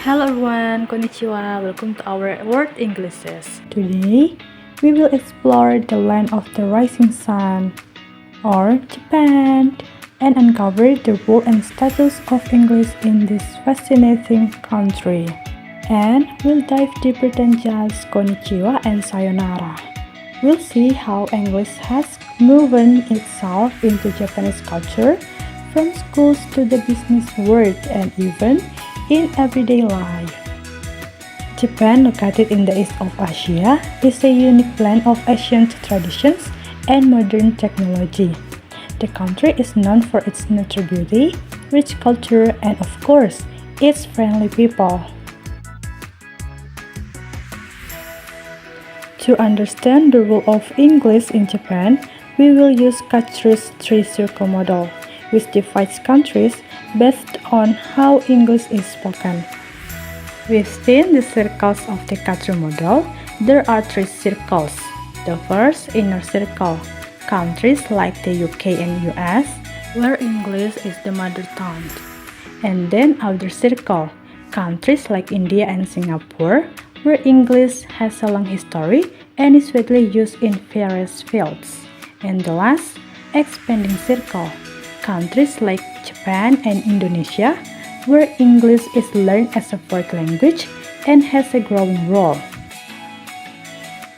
Hello everyone, konnichiwa. Welcome to our Word Englishes. Today, we will explore the land of the rising sun, or Japan, and uncover the role and status of English in this fascinating country. And we'll dive deeper than just konnichiwa and sayonara. We'll see how English has woven itself into Japanese culture, from schools to the business world and even in everyday life. Japan, located in the east of Asia, is a unique blend of ancient traditions and modern technology. The country is known for its natural beauty, rich culture, and of course, its friendly people. To understand the role of English in Japan, we will use Katsu's three-circle model, which divides countries based on how English is spoken. Within the circles of the Katsu model, there are three circles. The first, inner circle, countries like the UK and US, where English is the mother tongue. And then outer circle, countries like India and Singapore, where English has a long history and is widely used in various fields. And the last, expanding circle, countries like Japan and Indonesia, where English is learned as a fourth language and has a growing role.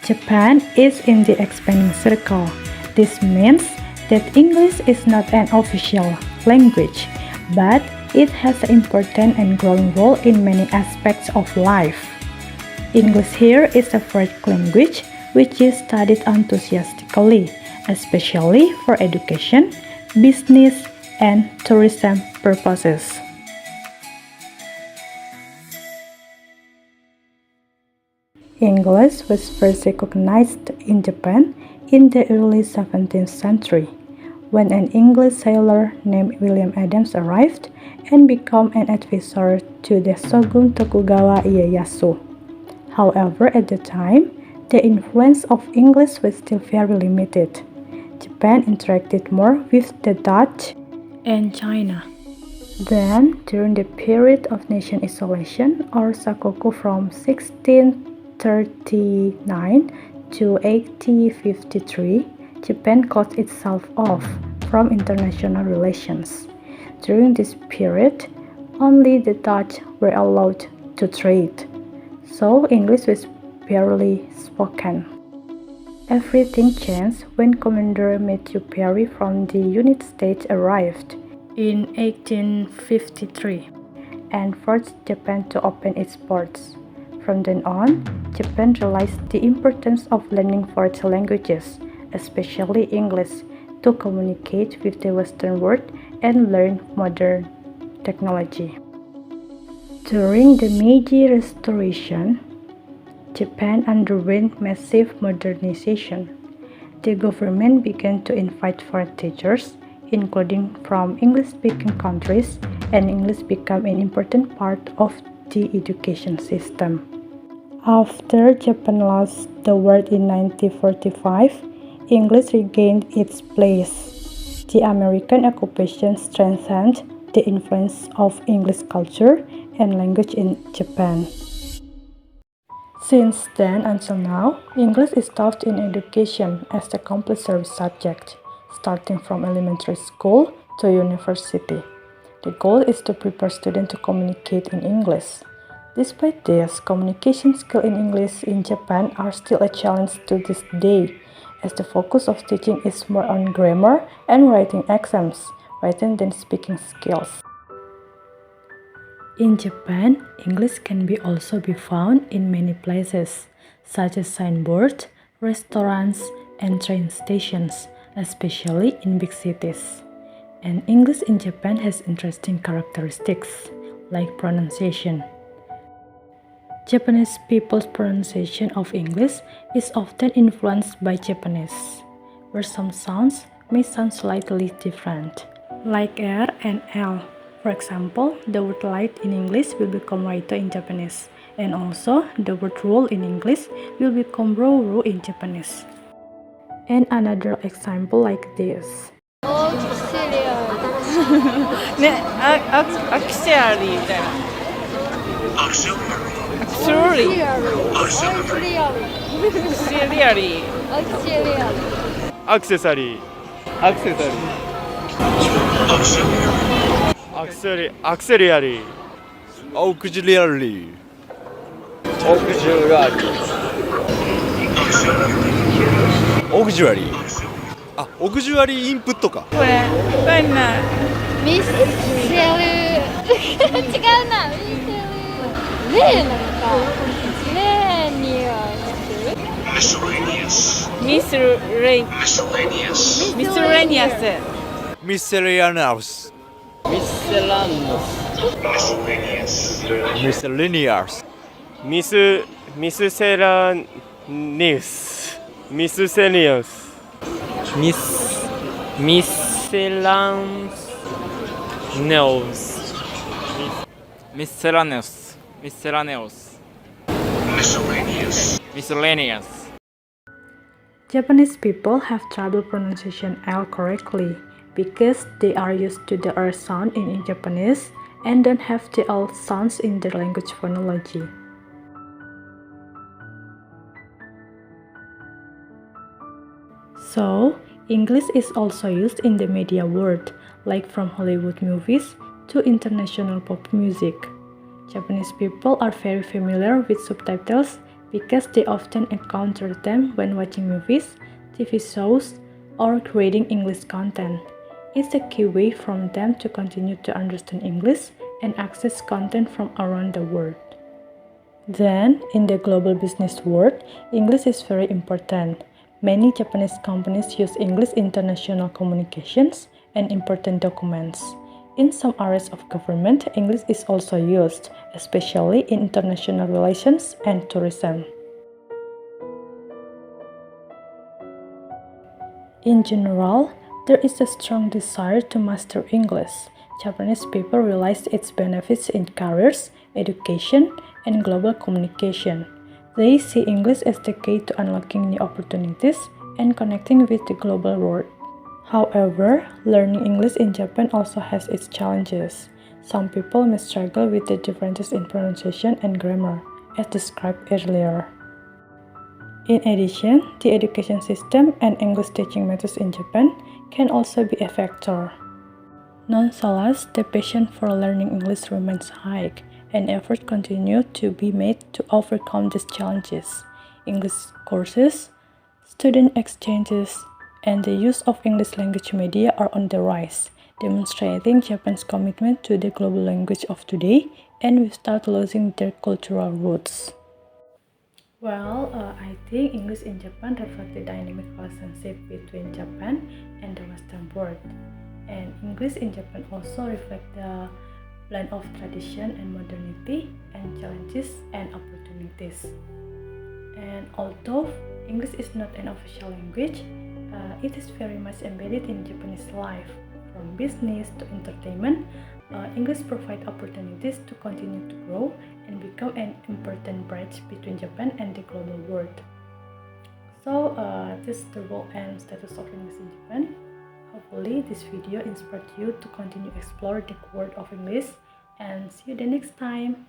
Japan is in the expanding circle. This means that English is not an official language, but it has an important and growing role in many aspects of life. English here is a fourth language which is studied enthusiastically, especially for education, business, and tourism purposes. English was first recognized in Japan in the early 17th century, when an English sailor named William Adams arrived and became an advisor to the Shogun Tokugawa Ieyasu. However, at the time, the influence of English was still very limited. Japan interacted more with the Dutch and China. Then, during the period of nation isolation or Sakoku from 1639 to 1853, Japan cut itself off from international relations. During this period, only the Dutch were allowed to trade, so English was barely spoken. Everything changed when Commander Matthew Perry from the United States arrived in 1853 and forced Japan to open its ports. From then on, Japan realized the importance of learning foreign languages, especially English, to communicate with the Western world and learn modern technology. During the Meiji Restoration, Japan underwent massive modernization. The government began to invite foreign teachers, including from English-speaking countries, and English became an important part of the education system. After Japan lost the war in 1945, English regained its place. The American occupation strengthened the influence of English culture and language in Japan. Since then until now, English is taught in education as a compulsory subject, starting from elementary school to university. The goal is to prepare students to communicate in English. Despite this, communication skills in English in Japan are still a challenge to this day, as the focus of teaching is more on grammar and writing exams, rather than speaking skills. In Japan, English can also be found in many places, such as signboards, restaurants, and train stations, especially in big cities. And English in Japan has interesting characteristics, like pronunciation. Japanese people's pronunciation of English is often influenced by Japanese, where some sounds may sound slightly different, like R and L. For example, the word light in English will become raito in Japanese, and also the word roll in English will become rouru in Japanese. And another example like this.ね、アクシアリーみたいな。Auxiliary. Auxiliary. Accessory. Auxiliary. Auxiliary. Auxiliary. あ、オグジュアリーインプットか。これ何ミスセル違うなミスセルレーなのかレーニアミスレニアスミセレアナウス。ミセレニアス。ミスセラニウス。ミスセリアス。ミセランネオス。ミスセラネウス。ミスセラネウス。ミスレニアス。 Japanese people have trouble pronunciation L correctly because they are used to the R sound in Japanese and don't have the L sounds in their language phonology. So, English is also used in the media world, like from Hollywood movies to international pop music. Japanese people are very familiar with subtitles because they often encounter them when watching movies, TV shows, or creating English content. It's a key way for them to continue to understand English and access content from around the world. Then, in the global business world, English is very important. Many Japanese companies use English in international communications and important documents. In some areas of government, English is also used, especially in international relations and tourism. In general, there is a strong desire to master English. Japanese people realize its benefits in careers, education, and global communication. They see English as the key to unlocking new opportunities and connecting with the global world. However, learning English in Japan also has its challenges. Some people may struggle with the differences in pronunciation and grammar, as described earlier. In addition, the education system and English teaching methods in Japan can also be a factor. Nonetheless, the passion for learning English remains high, and efforts continue to be made to overcome these challenges. English courses, student exchanges, and the use of English language media are on the rise, demonstrating Japan's commitment to the global language of today and without losing their cultural roots. Well, I think English in Japan reflects the dynamic relationship between Japan and the Western world. And English in Japan also reflects the blend of tradition and modernity, and challenges and opportunities. And although English is not an official language, it is very much embedded in Japanese life. From business to entertainment, English provides opportunities to continue to grow and become an important bridge between Japan and the global world. So, this is the role and status of English in Japan. Hopefully, this video inspired you to continue explore the world of English, and see you the next time.